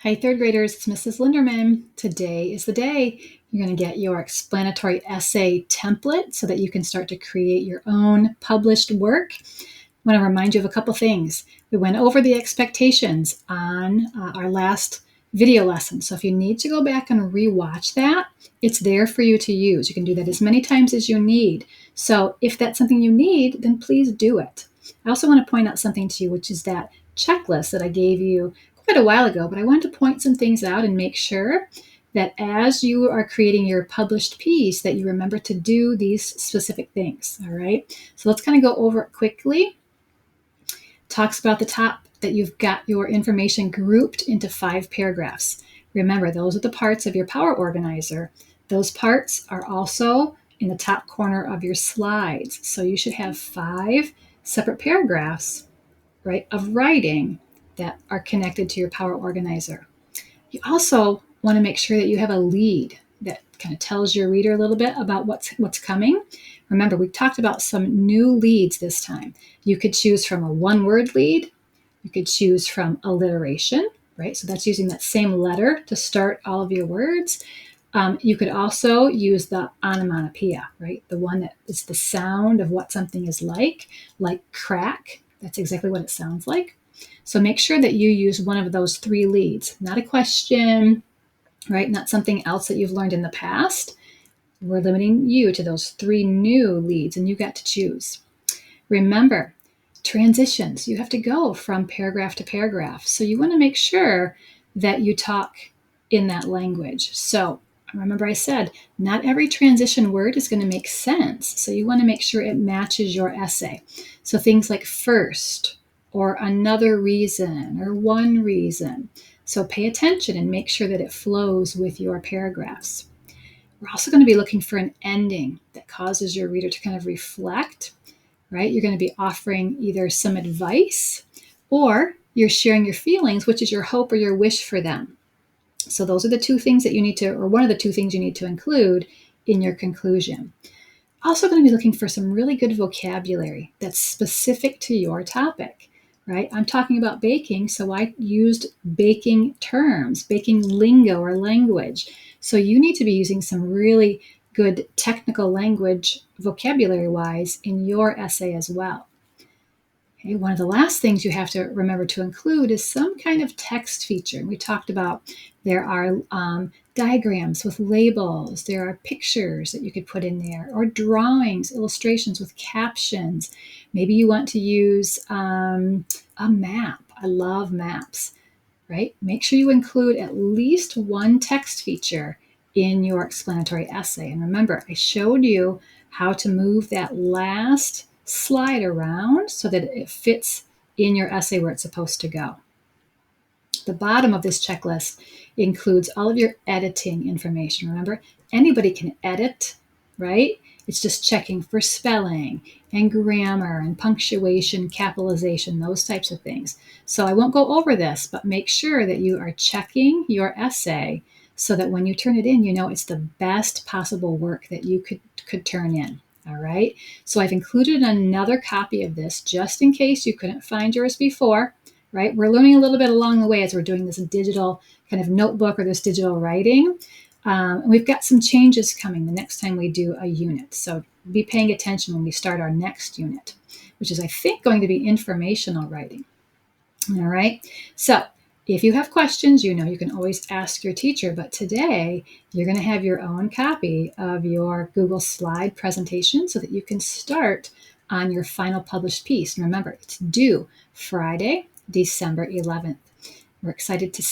Hi, third graders, it's Mrs. Linderman. Today is the day you're going to get your explanatory essay template so that you can start to create your own published work. I want to remind you of a couple things. We went over the expectations on our last video lesson. So if you need to go back and rewatch that, it's there for you to use. You can do that as many times as you need. So if that's something you need, then please do it. I also want to point out something to you, which is that checklist that I gave you quite a while ago, but I wanted to point some things out and make sure that as you are creating your published piece that you remember to do these specific things. All right, so let's kind of go over it quickly. Talks about the top that you've got your information grouped into 5 paragraphs. Remember, those are the parts of your power organizer. Those parts are also in the top corner of your slides. So you should have 5 separate paragraphs, right, of writing that are connected to your power organizer. You also want to make sure that you have a lead that kind of tells your reader a little bit about what's coming. Remember, we talked about some new leads this time. You could choose from a one-word lead. You could choose from alliteration, right? So that's using that same letter to start all of your words. You could also use the onomatopoeia, right? The one that is the sound of what something is like crack. That's exactly what it sounds like. So make sure that you use one of those 3 leads, not a question, right? Not something else that you've learned in the past. We're limiting you to those 3 new leads, and you got to choose. Remember, transitions. You have to go from paragraph to paragraph. So you want to make sure that you talk in that language. So remember I said, not every transition word is going to make sense. So you want to make sure it matches your essay. So things like first, or another reason, or one reason. So pay attention and make sure that it flows with your paragraphs. We're also going to be looking for an ending that causes your reader to kind of reflect, right? You're going to be offering either some advice or you're sharing your feelings, which is your hope or your wish for them. So those are the 2 things that you need to, or one of the 2 things you need to include in your conclusion. Also going to be looking for some really good vocabulary that's specific to your topic, right? I'm talking about baking, so I used baking terms, baking lingo or language. So you need to be using some really good technical language vocabulary-wise in your essay as well. Okay, one of the last things you have to remember to include is some kind of text feature. We talked about there are diagrams with labels, there are pictures that you could put in there, or drawings, illustrations with captions. Maybe you want to use a map. I love maps, right? Make sure you include at least one text feature in your explanatory essay. And remember, I showed you how to move that last slide around so that it fits in your essay where it's supposed to go. The bottom of this checklist includes all of your editing information. Remember, anybody can edit, right? It's just checking for spelling and grammar and punctuation, capitalization, those types of things. So I won't go over this, but make sure that you are checking your essay so that when you turn it in, you know it's the best possible work that you could turn in. All right. So I've included another copy of this just in case you couldn't find yours before, right? We're learning a little bit along the way as we're doing this digital kind of notebook or this digital writing. And we've got some changes coming the next time we do a unit. So be paying attention when we start our next unit, which is, I think, going to be informational writing. All right. So if you have questions, you know you can always ask your teacher, but today you're going to have your own copy of your Google slide presentation so that you can start on your final published piece. And remember, it's due Friday, December 11th. We're excited to